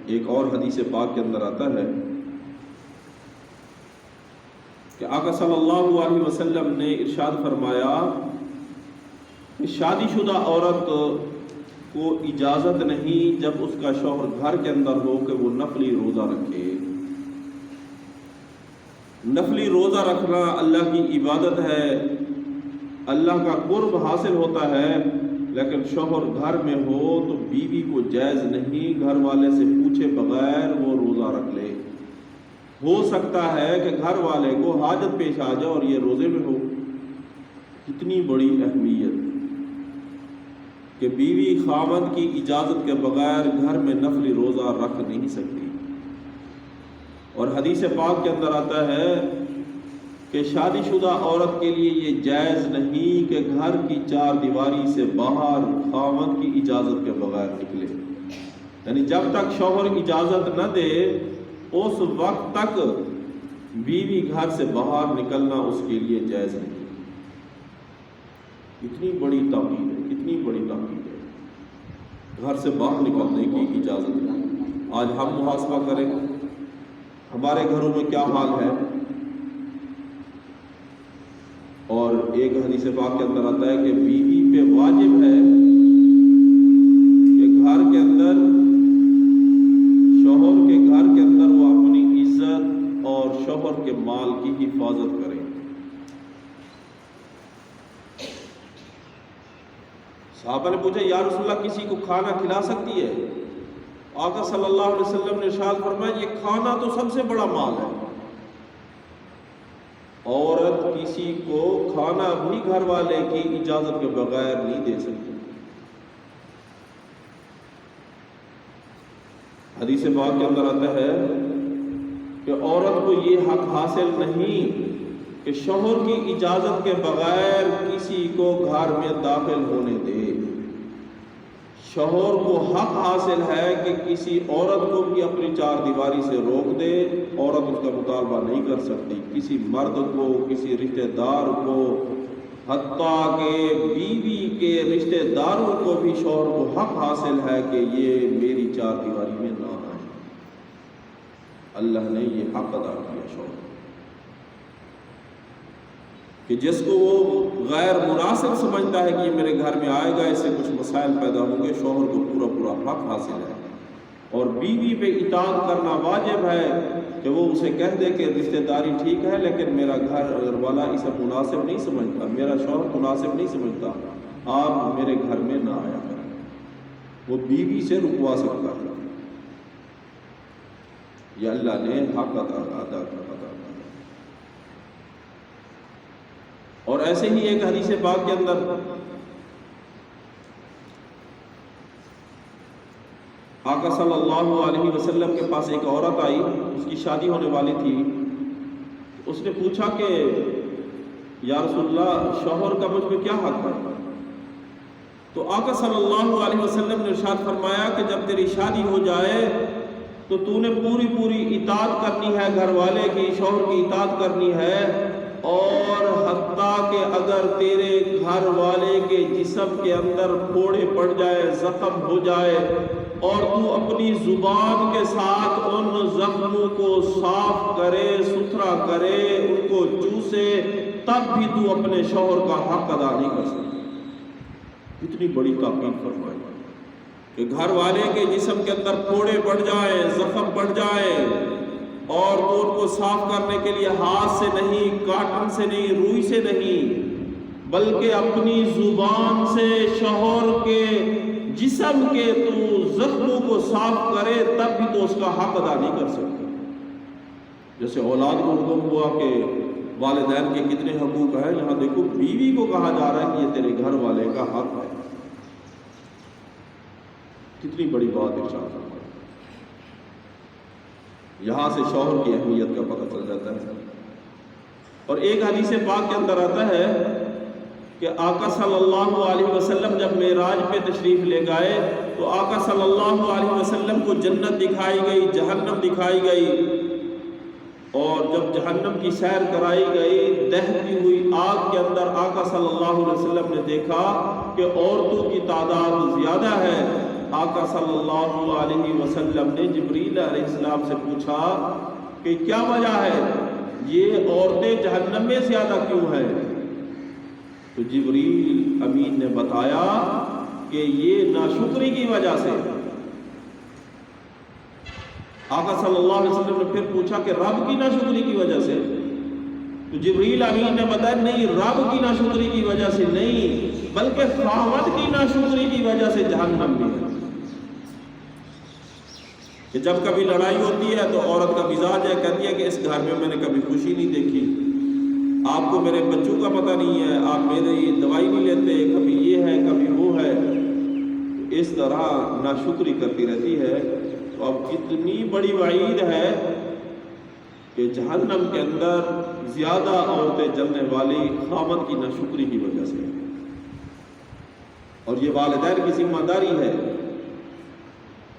ایک اور حدیث پاک کے اندر آتا ہے کہ آقا صلی اللہ علیہ وسلم نے ارشاد فرمایا کہ شادی شدہ عورت کو اجازت نہیں جب اس کا شوہر گھر کے اندر ہو کہ وہ نفلی روزہ رکھے۔ نفلی روزہ رکھنا اللہ کی عبادت ہے، اللہ کا قرب حاصل ہوتا ہے، لیکن شوہر گھر میں ہو تو بیوی کو جائز نہیں گھر والے سے پوچھے بغیر وہ روزہ رکھ لے۔ ہو سکتا ہے کہ گھر والے کو حاجت پیش آ جائے اور یہ روزے میں ہو۔ کتنی بڑی اہمیت کہ بیوی خاوند کی اجازت کے بغیر گھر میں نفلی روزہ رکھ نہیں سکتی۔ اور حدیث پاک کے اندر آتا ہے کہ شادی شدہ عورت کے لیے یہ جائز نہیں کہ گھر کی چار دیواری سے باہر خاوند کی اجازت کے بغیر نکلے، یعنی جب تک شوہر اجازت نہ دے اس وقت تک بیوی گھر سے باہر نکلنا اس کے لیے جائز نہیں۔ اتنی بڑی تاکید ہے، کتنی بڑی تاکید ہے، گھر سے باہر نکلنے کی اجازت نہیں۔ آج ہم محاسبہ کریں ہمارے گھروں میں کیا حال ہے، اور ایک حدیث پاک کے اندر آتا ہے کہ بیوی پہ واجب ہے کہ گھر کے اندر شوہر کے گھر کے اندر وہ اپنی عزت اور شوہر کے مال کی حفاظت کرے۔ صحابہ نے پوچھا یا رسول اللہ کسی کو کھانا کھلا سکتی ہے؟ آقا صلی اللہ علیہ وسلم نے ارشاد فرمایا یہ کھانا تو سب سے بڑا مال ہے، عورت کسی کو کھانا بھی گھر والے کی اجازت کے بغیر نہیں دے سکتی۔ حدیث پاک کے اندر آتا ہے کہ عورت کو یہ حق حاصل نہیں کہ شوہر کی اجازت کے بغیر کسی کو گھر میں داخل ہونے دے۔ شوہر کو حق حاصل ہے کہ کسی عورت کو بھی اپنی چار دیواری سے روک دے، عورت اس کا مطالبہ نہیں کر سکتی۔ کسی مرد کو، کسی رشتہ دار کو، حتیٰ کہ بیوی کے رشتہ داروں کو بھی شوہر کو حق حاصل ہے کہ یہ میری چار دیواری میں نہ آئے۔ اللہ نے یہ حق ادا کیا شوہر کہ جس کو وہ غیر مناسب سمجھتا ہے کہ یہ میرے گھر میں آئے گا، اس سے کچھ مسائل پیدا ہوں گے، شوہر کو پورا پورا حق حاصل ہے۔ اور بیوی پہ اطاعت کرنا واجب ہے کہ وہ اسے کہہ دے کہ رشتہ داری ٹھیک ہے لیکن میرا گھر والا اسے مناسب نہیں سمجھتا، میرا شوہر مناسب نہیں سمجھتا، آپ میرے گھر میں نہ آیا کریں۔ وہ بیوی سے رکوا سکتا ہے۔ یہ اللہ نے حق ادا کیا۔ اور ایسے ہی ایک حدیث پاک کے اندر آقا صلی اللہ علیہ وسلم کے پاس ایک عورت آئی، اس کی شادی ہونے والی تھی۔ اس نے پوچھا کہ یا رسول اللہ شوہر کا مجھ پہ کیا حق ہے؟ تو آقا صلی اللہ علیہ وسلم نے ارشاد فرمایا کہ جب تیری شادی ہو جائے تو نے پوری پوری اطاعت کرنی ہے، گھر والے کی، شوہر کی اطاعت کرنی ہے، اور حتیٰ کہ اگر تیرے گھر والے کے جسم کے اندر پھوڑے پڑ جائے، زخم ہو جائے، اور تو اپنی زبان کے ساتھ ان زخموں کو صاف کرے، ستھرا کرے، ان کو چوسے، تب بھی تو اپنے شوہر کا حق ادا نہیں کر سکتا۔ اتنی بڑی تاکید فرمائی کہ گھر والے کے جسم کے اندر پھوڑے پڑ جائیں، زخم پڑ جائے، اور تو ان کو صاف کرنے کے لیے ہاتھ سے نہیں، کاٹن سے نہیں، روئی سے نہیں، بلکہ اپنی زبان سے شوہر کے جسم کے تو زخموں کو صاف کرے، تب بھی تو اس کا حق ادا نہیں کر سکتا۔ جیسے اولاد کو حکم ہوا کہ والدین کے کتنے حقوق ہیں، یہاں دیکھو بیوی کو کہا جا رہا ہے کہ یہ تیرے گھر والے کا حق ہے۔ کتنی بڑی بات ارشاد فرمائی۔ یہاں سے شوہر کی اہمیت کا پتہ چل جاتا ہے۔ اور ایک حدیث پاک کے اندر آتا ہے کہ آقا صلی اللہ علیہ وسلم جب معراج پہ تشریف لے گئے تو آقا صلی اللہ علیہ وسلم کو جنت دکھائی گئی، جہنم دکھائی گئی، اور جب جہنم کی سیر کرائی گئی، دہتی ہوئی آگ کے اندر آقا صلی اللہ علیہ وسلم نے دیکھا کہ عورتوں کی تعداد زیادہ ہے، آقا صلی اللہ علیہ وسلم نے جبریل علیہ السلام سے پوچھا کہ کیا وجہ ہے یہ عورتیں جہنم میں زیادہ کیوں ہیں؟ تو جبریل امین نے بتایا کہ یہ ناشکری کی وجہ سے۔ آقا صلی اللہ علیہ وسلم نے پھر پوچھا کہ رب کی ناشکری کی وجہ سے؟ تو جبریل امین نے بتایا نہیں، رب کی ناشکری کی وجہ سے نہیں، بلکہ خاوند کی ناشکری کی وجہ سے جہنم میں ہے۔ کہ جب کبھی لڑائی ہوتی ہے تو عورت کا مزاج ہے، کہتی ہے کہ اس گھر میں نے کبھی خوشی نہیں دیکھی، آپ کو میرے بچوں کا پتہ نہیں ہے، آپ میری دوائی نہیں لیتے، کبھی یہ ہے کبھی وہ ہے، اس طرح ناشکری کرتی رہتی ہے۔ تو اب اتنی بڑی وعید ہے کہ جہنم کے اندر زیادہ عورتیں جلنے والی خاوند کی ناشکری کی وجہ سے، اور یہ والدین کی ذمہ داری ہے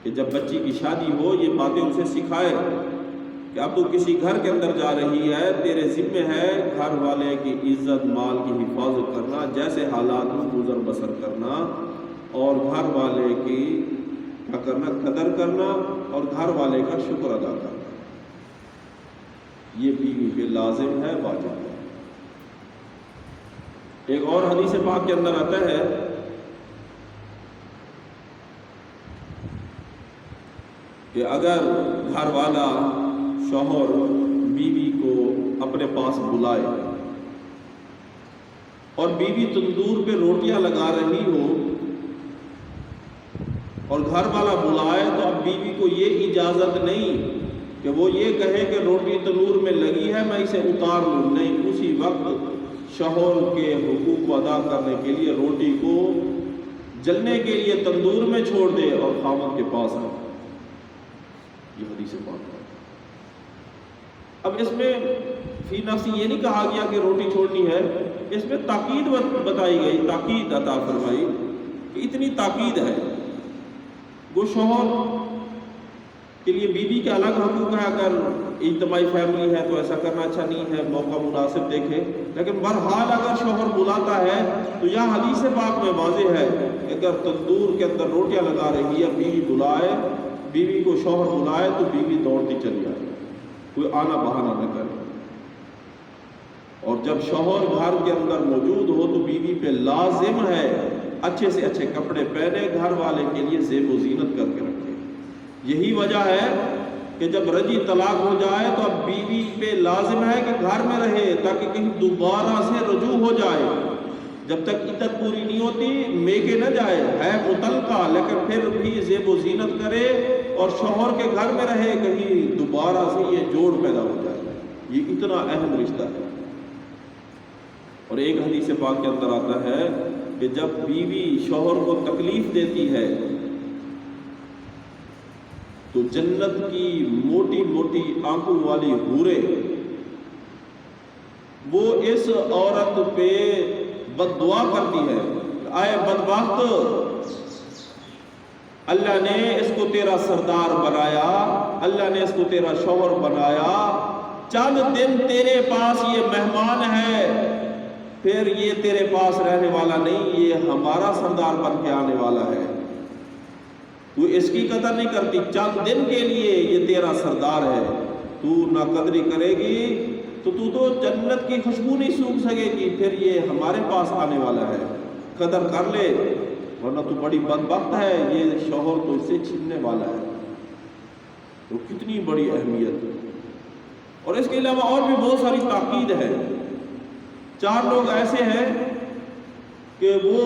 کہ جب بچی کی شادی ہو یہ باتیں اسے سکھائے کہ اب تو کسی گھر کے اندر جا رہی ہے، تیرے ذمہ ہے گھر والے کی عزت مال کی حفاظت کرنا، جیسے حالات میں گزر بسر کرنا، اور گھر والے کی کیا کرنا، قدر کرنا، اور گھر والے کا شکر ادا کرنا، یہ بیوی پہ لازم ہے، واجب ہے۔ ایک اور حدیث پاک کے اندر آتا ہے کہ اگر گھر والا شوہر بیوی کو اپنے پاس بلائے اور بیوی تندور پہ روٹیاں لگا رہی ہو اور گھر والا بلائے، تو اب بیوی کو یہ اجازت نہیں کہ وہ یہ کہے کہ روٹی تنور میں لگی ہے میں اسے اتار لوں، نہیں، اسی وقت شوہر کے حقوق کو ادا کرنے کے لیے روٹی کو جلنے کے لیے تندور میں چھوڑ دے اور خاوند کے پاس آئے۔ یہ حدیث پاک ہے۔ اب اس میں فی نفسی یہ نہیں کہا گیا کہ روٹی چھوڑنی ہے، اس میں تاکید بتائی گئی، تاکید عطا فرمائی کہ اتنی تاکید ہے۔ وہ شوہر کے لیے بیوی کے الگ حقوق ہے، اگر اجتماعی فیملی ہے تو ایسا کرنا اچھا نہیں ہے، موقع مناسب دیکھے، لیکن بہرحال اگر شوہر بلاتا ہے تو یہاں حدیث پاک میں واضح ہے کہ اگر تندور کے اندر روٹیاں لگا رہی ہے، بیوی بلائے، بیوی کو شوہر بلائے تو بیوی دوڑتی چلی جائے، کوئی آنا بہانا نہ کرے، اور جب شوہر گھر کے اندر موجود ہو تو بیوی پہ لازم ہے اچھے سے اچھے کپڑے پہنے، گھر والے کے لیے زیب و زینت کر کے رکھے۔ یہی وجہ ہے کہ جب رجی طلاق ہو جائے تو اب بیوی پہ لازم ہے کہ گھر میں رہے تاکہ کہیں دوبارہ سے رجوع ہو جائے، جب تک عدت پوری نہیں ہوتی میکے نہ جائے، ہے مطلقہ لیکن پھر بھی زیب و زینت کرے اور شوہر کے گھر میں رہے، کہیں دوبارہ سے یہ جوڑ پیدا ہو جائے۔ یہ اتنا اہم رشتہ ہے۔ اور ایک حدیث پاک کے اندر آتا ہے کہ جب بیوی شوہر کو تکلیف دیتی ہے تو جنت کی موٹی موٹی آنکھوں والی حوریں وہ اس عورت پہ بد دعا کرتی ہے، آئے بدبخت، اللہ نے اس کو تیرا سردار بنایا، اللہ نے اس کو تیرا شوہر بنایا، چند دن تیرے پاس یہ مہمان ہے، پھر یہ تیرے پاس رہنے والا نہیں، یہ ہمارا سردار بن کے آنے والا ہے، تو اس کی قدر نہیں کرتی، چند دن کے لیے یہ تیرا سردار ہے، تو نہ قدری کرے گی تو جنت کی خوشبو نہیں سونگھ سکے گی، پھر یہ ہمارے پاس آنے والا ہے، قدر کر لے ورنہ تو بڑی بدبخت ہے، یہ شوہر تو اس سے چھیننے والا ہے۔ تو کتنی بڑی اہمیت ہے۔ اور اس کے علاوہ اور بھی بہت ساری تاکید ہے۔ 4 لوگ ایسے ہیں کہ وہ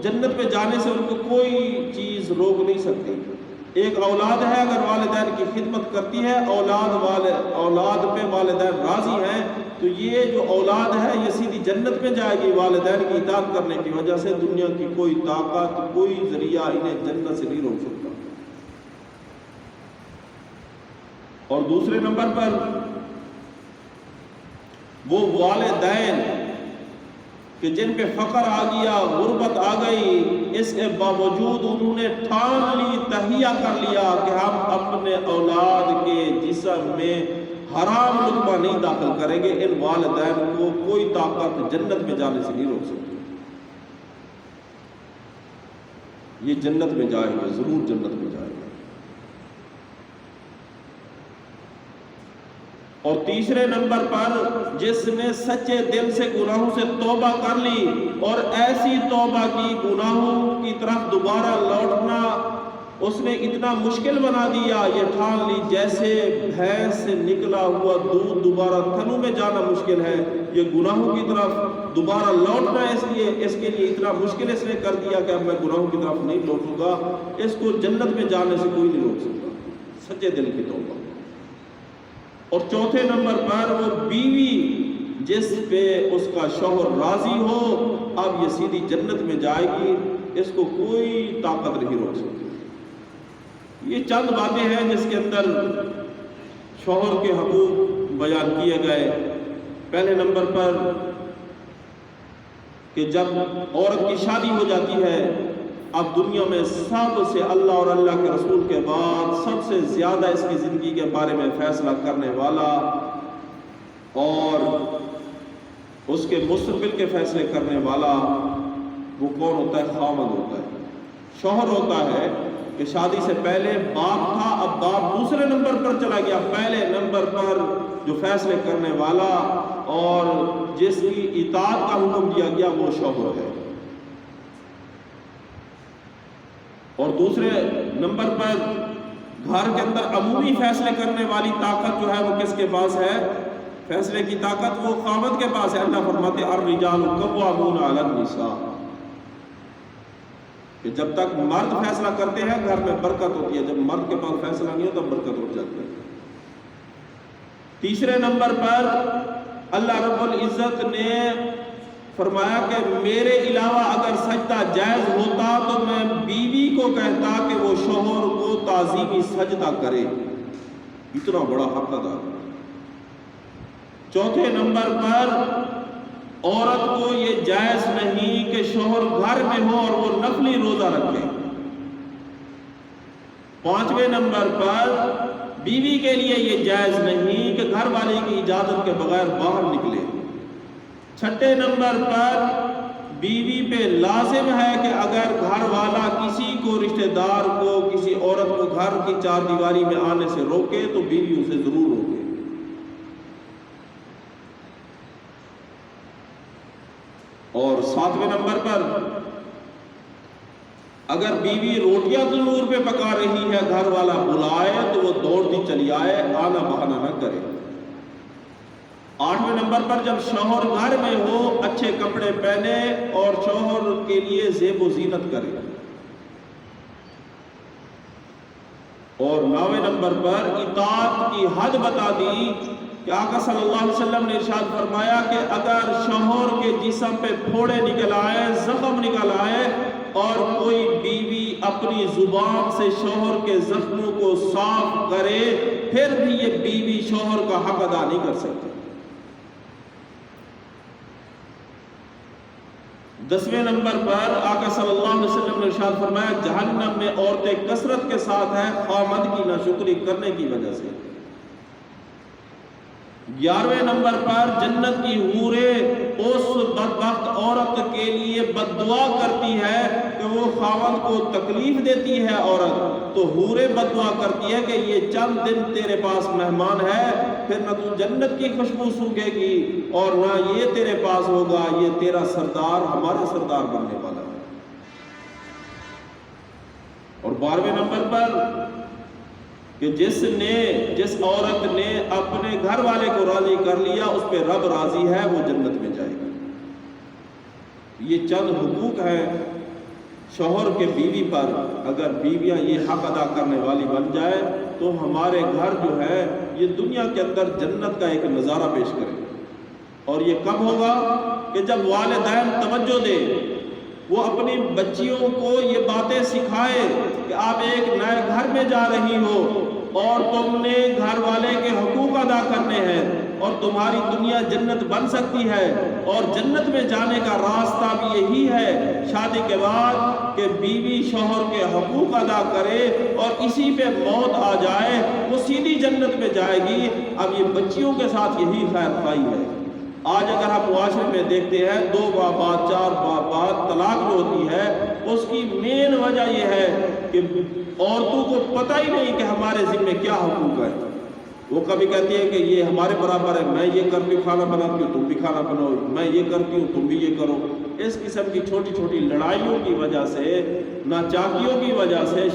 جنت پہ جانے سے ان کو کوئی چیز روک نہیں سکتی۔ ایک اولاد ہے، اگر والدین کی خدمت کرتی ہے، اولاد پہ والدین راضی ہیں، تو یہ جو اولاد ہے یہ سیدھی جنت میں جائے گی، والدین کی اطاعت کرنے کی وجہ سے دنیا کی کوئی طاقت، کوئی ذریعہ انہیں جنت سے نہیں روک سکتا۔ اور دوسرے نمبر پر وہ والدین کہ جن پہ فقر آ گیا، غربت آ گئی، اس کے باوجود انہوں نے ٹھان لی، تہیہ کر لیا کہ ہم اپنے اولاد کے جسم میں حرام لقمہ نہیں داخل کریں گے، ان والدین کو کوئی طاقت جنت میں جانے سے نہیں روک سکتی۔ یہ جنت میں جائے گا، ضرور جنت میں جائے گا۔ اور تیسرے نمبر پر جس نے سچے دل سے گناہوں سے توبہ کر لی اور ایسی توبہ کی گناہوں کی طرف دوبارہ لوٹنا اس نے اتنا مشکل بنا دیا، یہ ٹھان لی جیسے بھینس سے نکلا ہوا دودھ دوبارہ تھنوں میں جانا مشکل ہے، یہ گناہوں کی طرف دوبارہ لوٹنا اس کے لیے اتنا مشکل اس نے کر دیا کہ اب میں گناہوں کی طرف نہیں لوٹوں گا، اس کو جنت میں جانے سے کوئی نہیں روک سکتا، سچے دل کی توبہ۔ اور چوتھے نمبر پر وہ بیوی جس پہ اس کا شوہر راضی ہو، اب یہ سیدھی جنت میں جائے گی، اس کو کوئی طاقت نہیں روک سکتی۔ یہ چند باتیں ہیں جس کے اندر شوہر کے حقوق بیان کیے گئے۔ پہلے نمبر پر کہ جب عورت کی شادی ہو جاتی ہے، اب دنیا میں سب سے اللہ اور اللہ کے رسول کے بعد سب سے زیادہ اس کی زندگی کے بارے میں فیصلہ کرنے والا اور اس کے مستقبل کے فیصلے کرنے والا وہ کون ہوتا ہے؟ خاوند ہوتا ہے، شوہر ہوتا ہے۔ کہ شادی سے پہلے باپ تھا، اب باپ دوسرے نمبر پر چلا گیا، پہلے نمبر پر جو فیصلے کرنے والا اور جس کی اطاعت کا حکم دیا گیا وہ شوہر ہے۔ اور دوسرے نمبر پر گھر کے اندر عمومی فیصلے کرنے والی طاقت جو ہے وہ کس کے پاس ہے؟ فیصلے کی طاقت وہ خاوند کے پاس ہے۔ اللہ فرماتے الرجال قوامون علی النساء، کہ جب تک مرد فیصلہ کرتے ہیں گھر میں برکت ہوتی ہے، جب مرد کے پاس فیصلہ نہیں ہوتا برکت اٹھ جاتی ہے۔ تیسرے نمبر پر اللہ رب العزت نے فرمایا کہ میرے علاوہ اگر سجدہ جائز ہوتا تو میں بیوی کو کہتا کہ وہ شوہر کو تعظیمی سجدہ کرے، اتنا بڑا حق ادا۔ چوتھے نمبر پر عورت کو یہ جائز نہیں کہ شوہر گھر میں ہو اور وہ نفلی روزہ رکھے۔ پانچویں نمبر پر بیوی کے لیے یہ جائز نہیں کہ گھر والے کی اجازت کے بغیر باہر نکلے۔ چھٹے نمبر پر بیوی پہ لازم ہے کہ اگر گھر والا کسی کو رشتہ دار کو کسی عورت کو گھر کی چار دیواری میں آنے سے روکے تو بیوی اسے ضرور روکے۔ اور ساتویں نمبر پر اگر بیوی روٹیاں تندور پہ پکا رہی ہے، گھر والا بلائے تو وہ دوڑتی چلی آئے، آنا بہانا نہ کرے۔ آٹھویں نمبر پر جب شوہر گھر میں ہو اچھے کپڑے پہنے اور شوہر کے لیے زیب و زینت کرے۔ اور نویں نمبر پر اطاعت کی حد بتا دی کہ آقا صلی اللہ علیہ وسلم نے ارشاد فرمایا کہ اگر شوہر کے جسم پہ پھوڑے نکل آئے، زخم نکل آئے اور کوئی بیوی اپنی زبان سے شوہر کے زخموں کو صاف کرے پھر بھی یہ بیوی شوہر کا حق ادا نہیں کر سکتی۔ 10ویں نمبر پر آقا صلی اللہ علیہ وسلم نے ارشاد فرمایا جہنم میں عورتیں کثرت کے ساتھ ہیں خاوند کی ناشکری کرنے کی وجہ سے۔ 11ویں نمبر پر جنت کی حوریں اس بدبخت عورت کے لیے بد دعا کرتی ہے کہ وہ خاوند کو تکلیف دیتی ہے عورت، تو حوریں بد دعا کرتی ہے کہ یہ چند دن تیرے پاس مہمان ہے، پھر نہ تو جنت کی خوشبو سونگھے گی اور نہ یہ تیرے پاس ہوگا، یہ تیرا سردار ہمارا سردار بننے والا ہے۔ اور 12ویں نمبر پر کہ جس عورت نے اپنے گھر والے کو راضی کر لیا اس پہ رب راضی ہے، وہ جنت میں جائے گا۔ یہ چند حقوق ہیں شوہر کے بیوی پر، اگر بیویاں یہ حق ادا کرنے والی بن جائے تو ہمارے گھر جو ہے یہ دنیا کے اندر جنت کا ایک نظارہ پیش کرے۔ اور یہ کب ہوگا کہ جب والدین توجہ دے، وہ اپنی بچیوں کو یہ باتیں سکھائے کہ آپ ایک نئے گھر میں جا رہی ہو اور تم نے گھر والے کے حقوق ادا کرنے ہیں اور تمہاری دنیا جنت بن سکتی ہے، اور جنت میں جانے کا راستہ بھی یہی ہے شادی کے بعد کہ بیوی شوہر کے حقوق ادا کرے اور اسی پہ موت آ جائے وہ سیدھی جنت میں جائے گی۔ اب یہ بچیوں کے ساتھ یہی خیر خواہی ہے۔ آج اگر ہم معاشرے میں دیکھتے ہیں 2 باپ بعد 4 باپ بعد طلاق جو ہوتی ہے اس کی مین وجہ یہ ہے کہ عورتوں کو پتہ ہی نہیں کہ ہمارے ذمہ کیا حقوق ہے. وہ کبھی کہتی ہے کہ یہ ہمارے برابر ہے، میں یہ کرتی ہوں کھانا بناتی ہوں تم بھی کھانا بناؤ، میں یہ کرتی ہوں تم بھی یہ کرو. اس قسم کی چھوٹی چھوٹی لڑائیوں کی وجہ سے، ناچاکیوں کی وجہ سے